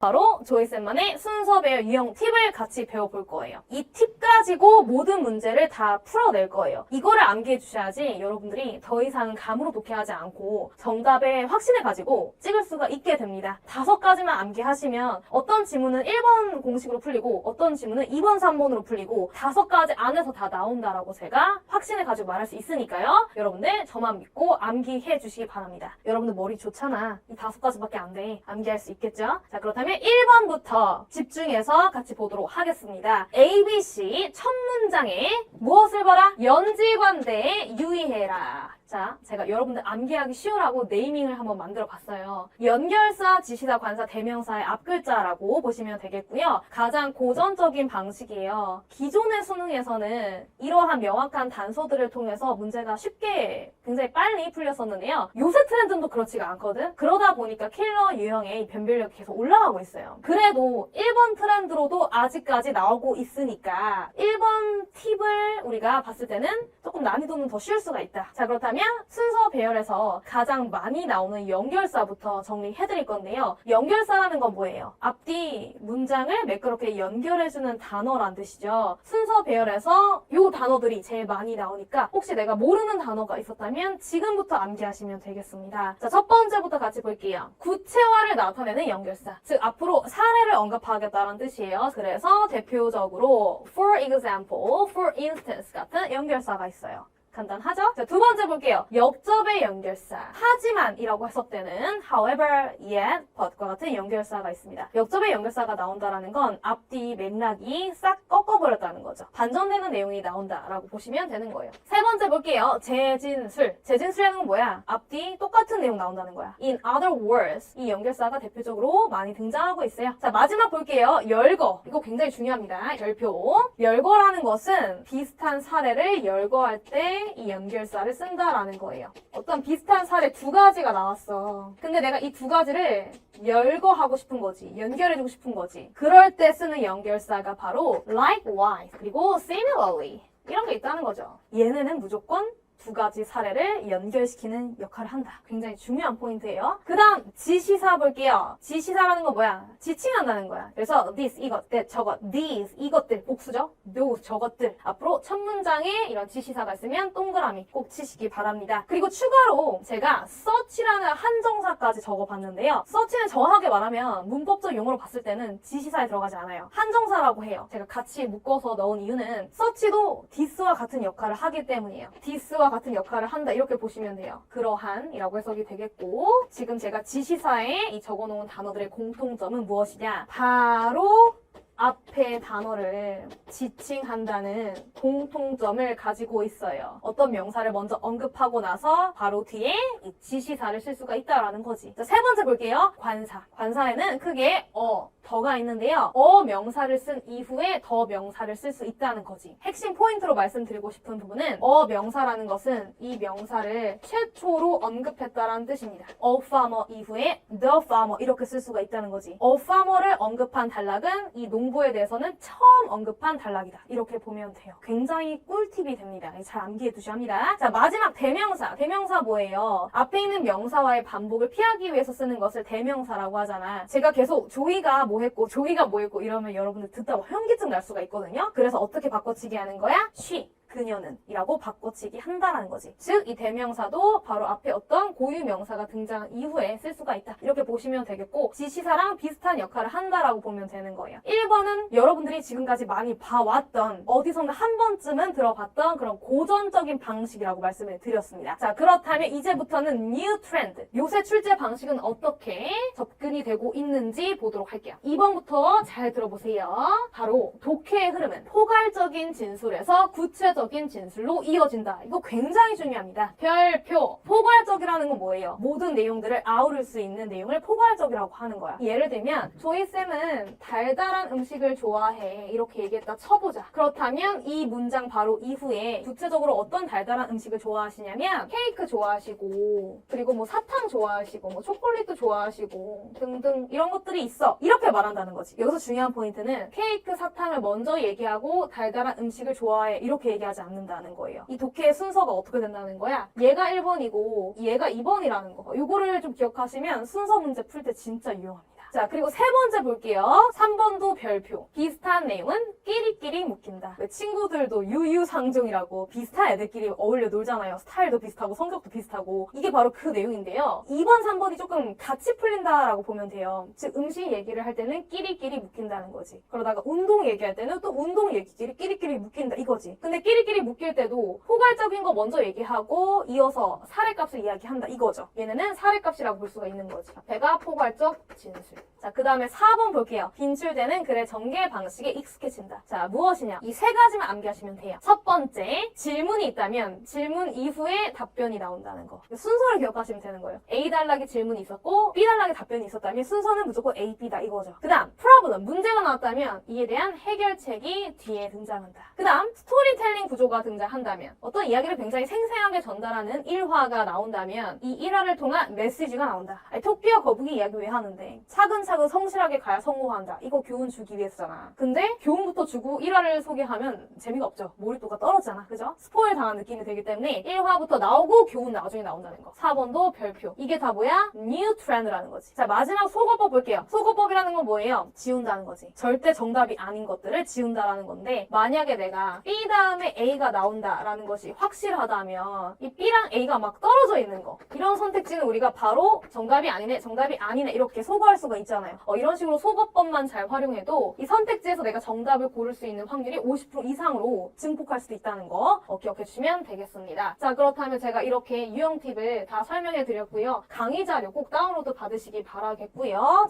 바로 조이쌤만의 순서 배열 유형 팁을 같이 배워볼 거예요. 이 팁 가지고 모든 문제를 다 풀어낼 거예요. 이거를 암기해 주셔야지 여러분들이 더 이상은 감으로 독해하지 않고 정답에 확신을 가지고 찍을 수가 있게 됩니다. 5가지만 암기하시면 어떤 지문은 1번 공식으로 풀리고 어떤 지문은 2번, 3번으로 풀리고 5가지 안에서 다 나온다라고 제가 확신을 가지고 말할 수 있으니까요. 여러분들 저만 믿고 암기해 주시기 바랍니다. 여러분들 머리 좋잖아. 이 5가지밖에 안 돼. 암기할 수 있겠죠? 자, 그렇다면 1번부터 집중해서 같이 보도록 하겠습니다. ABC 첫 문장에 무엇을 봐라? 연지관대에 유의해라. 자, 제가 여러분들 암기하기 쉬우라고 네이밍을 한번 만들어 봤어요. 연결사, 지시사, 관사, 대명사의 앞글자라고 보시면 되겠고요. 가장 고전적인 방식이에요. 기존의 수능에서는 이러한 명확한 단서들을 통해서 문제가 쉽게 굉장히 빨리 풀렸었는데요. 요새 트렌드는 또 그렇지가 않거든? 그러다 보니까 킬러 유형의 변별력이 계속 올라가고 있어요. 그래도 1번 트렌드로도 아직까지 나오고 있으니까 1번 팁을 우리가 봤을 때는 조금 난이도는 더 쉬울 수가 있다. 자, 그렇다면 순서 배열에서 가장 많이 나오는 연결사부터 정리해드릴 건데요. 연결사라는 건 뭐예요? 앞뒤 문장을 매끄럽게 연결해주는 단어란 뜻이죠. 순서 배열에서 요 단어들이 제일 많이 나오니까 혹시 내가 모르는 단어가 있었다면 지금부터 암기하시면 되겠습니다. 자, 첫 번째부터 같이 볼게요. 구체화를 나타내는 연결사. 즉, 앞으로 사례를 언급하겠다는 뜻이에요. 그래서 대표적으로 for example, for instance 같은 연결사가 있어요. 간단하죠? 자, 두 번째 볼게요. 역접의 연결사. 하지만이라고 했을 때는 however, yet, but과 같은 연결사가 있습니다. 역접의 연결사가 나온다라는 건 앞뒤 맥락이 싹 꺾어버렸다는 거죠. 반전되는 내용이 나온다라고 보시면 되는 거예요. 세 번째 볼게요. 재진술. 재진술이라는 건 뭐야? 앞뒤 똑같은 내용 나온다는 거야. In other words, 이 연결사가 대표적으로 많이 등장하고 있어요. 자, 마지막 볼게요. 열거. 이거 굉장히 중요합니다. 열표. 열거라는 것은 비슷한 사례를 열거할 때 이 연결사를 쓴다라는 거예요. 어떤 비슷한 사례 2가지가 나왔어. 근데 내가 이 2가지를 열거하고 싶은 거지. 연결해주고 싶은 거지. 그럴 때 쓰는 연결사가 바로 likewise 그리고 similarly 이런 게 있다는 거죠. 얘네는 무조건 2가지 사례를 연결시키는 역할을 한다. 굉장히 중요한 포인트예요. 그 다음 지시사 볼게요. 지시사라는 건 뭐야? 지칭한다는 거야. 그래서 this, 이것, that, 저것, these, 이것들, 복수죠? those, 저것들. 앞으로 첫 문장에 이런 지시사가 있으면 동그라미 꼭 치시기 바랍니다. 그리고 추가로 제가 search라는 한정사까지 적어봤는데요. search는 정확하게 말하면 문법적 용어로 봤을 때는 지시사에 들어가지 않아요. 한정사라고 해요. 제가 같이 묶어서 넣은 이유는 search도 this와 같은 역할을 하기 때문이에요. this와 같은 역할을 한다 이렇게 보시면 돼요. 그러한이라고 해석이 되겠고 지금 제가 지시사에 이 적어놓은 단어들의 공통점은 무엇이냐? 바로 앞에 단어를 지칭한다는 공통점을 가지고 있어요. 어떤 명사를 먼저 언급하고 나서 바로 뒤에 이 지시사를 쓸 수가 있다라는 거지. 자, 세 번째 볼게요. 관사. 관사에는 크게 더가 있는데요. 명사를 쓴 이후에 더 명사를 쓸 수 있다는 거지. 핵심 포인트로 말씀드리고 싶은 부분은 명사라는 것은 이 명사를 최초로 언급했다라는 뜻입니다. a farmer 이후에 the farmer 이렇게 쓸 수가 있다는 거지. a farmer를 언급한 단락은 이 농부에 대해서는 처음 언급한 단락이다. 이렇게 보면 돼요. 굉장히 꿀팁이 됩니다. 잘 암기해 두셔야 합니다. 자, 마지막 대명사. 대명사 뭐예요? 앞에 있는 명사와의 반복을 피하기 위해서 쓰는 것을 대명사라고 하잖아. 제가 계속 조이가 뭐 했고 조이가 뭐 했고 이러면 여러분들 듣다 현기증 날 수가 있거든요. 그래서 어떻게 바꿔치기 하는 거야? she. 그녀는 이라고 바꿔치기 한다라는 거지. 즉, 이 대명사도 바로 앞에 어떤 고유 명사가 등장한 이후에 쓸 수가 있다. 이렇게 보시면 되겠고 지시사랑 비슷한 역할을 한다라고 보면 되는 거예요. 1번은 여러분들이 지금까지 많이 봐왔던 어디선가 한 번쯤은 들어봤던 그런 고전적인 방식이라고 말씀을 드렸습니다. 자, 그렇다면 이제부터는 new trend. 요새 출제 방식은 어떻게 접근이 되고 있는지 보도록 할게요. 2번부터 잘 들어보세요. 바로 독해의 흐름은 포괄적인 진술에서 구체적 진술로 이어진다. 이거 굉장히 중요합니다. 별표. 포괄적이라는 건 뭐예요? 모든 내용들을 아우를 수 있는 내용을 포괄적이라고 하는 거야. 예를 들면 조이쌤은 달달한 음식을 좋아해. 이렇게 얘기했다 쳐보자. 그렇다면 이 문장 바로 이후에 구체적으로 어떤 달달한 음식을 좋아하시냐면 케이크 좋아하시고 그리고 뭐 사탕 좋아하시고 뭐 초콜릿도 좋아하시고 등등 이런 것들이 있어. 이렇게 말한다는 거지. 여기서 중요한 포인트는 케이크, 사탕을 먼저 얘기하고 달달한 음식을 좋아해. 이렇게 얘기하지 않는다는 거예요. 이 독해의 순서가 어떻게 된다는 거야? 얘가 1번이고 얘가 2번이라는 거. 요거를 좀 기억하시면 순서 문제 풀 때 진짜 유용합니다. 자, 그리고 세 번째 볼게요. 3번도 별표. 비슷한 내용은 끼리끼리 묶인다. 왜 친구들도 유유상종이라고 비슷한 애들끼리 어울려 놀잖아요. 스타일도 비슷하고 성격도 비슷하고. 이게 바로 그 내용인데요. 2번, 3번이 조금 같이 풀린다라고 보면 돼요. 즉 음식 얘기를 할 때는 끼리끼리 묶인다는 거지. 그러다가 운동 얘기할 때는 또 운동 얘기끼리 끼리끼리 묶인다 이거지. 근데 끼리끼리 묶일 때도 포괄적인 거 먼저 얘기하고 이어서 사례값을 이야기한다 이거죠. 얘네는 사례값이라고 볼 수가 있는 거지. 배가 포괄적 진술. 자, 그 다음에 4번 볼게요. 빈출되는 글의 전개 방식에 익숙해진다. 자, 무엇이냐? 이 세 가지만 암기하시면 돼요. 첫 번째, 질문이 있다면 질문 이후에 답변이 나온다는 거. 순서를 기억하시면 되는 거예요. A 단락에 질문이 있었고 B 단락에 답변이 있었다면 순서는 무조건 A, B다 이거죠. 그 다음, 프로블럼, 문제가 나왔다면 이에 대한 해결책이 뒤에 등장한다. 그 다음, 스토리텔링 구조가 등장한다면 어떤 이야기를 굉장히 생생하게 전달하는 일화가 나온다면 이 일화를 통한 메시지가 나온다. 아니, 토끼와 거북이 이야기 왜 하는데? 차근차근 성실하게 가야 성공한다. 이거 교훈 주기 위해서잖아. 근데 교훈부터 주고 일화를 소개하면 재미가 없죠. 몰입도가 떨어지잖아. 그죠? 스포일 당한 느낌이 들기 때문에 1화부터 나오고 교훈 나중에 나온다는 거. 4번도 별표. 이게 다 뭐야? 뉴 트렌드라는 거지. 자, 마지막 속어법 볼게요. 속어법이라는 건 뭐예요? 지운다는 거지. 절대 정답이 아닌 것들을 지운다라는 건데 만약에 내가 B 다음에 A가 나온다라는 것이 확실하다면 이 B랑 A가 막 떨어져 있는 거. 이런 선택지는 우리가 바로 정답이 아니네, 정답이 아니네 이렇게 소거할 수가 있잖아요. 이런 식으로 속어법만 잘 활용해도 이 선택지에서 내가 정답을 고를 수 있는 확률이 50% 이상으로 증폭할 수도 있다는 거 기억해 주시면 되겠습니다. 자, 그렇다면 제가 이렇게 유형 팁을 다 설명해 드렸고요. 강의 자료 꼭 다운로드 받으시기 바라겠고요.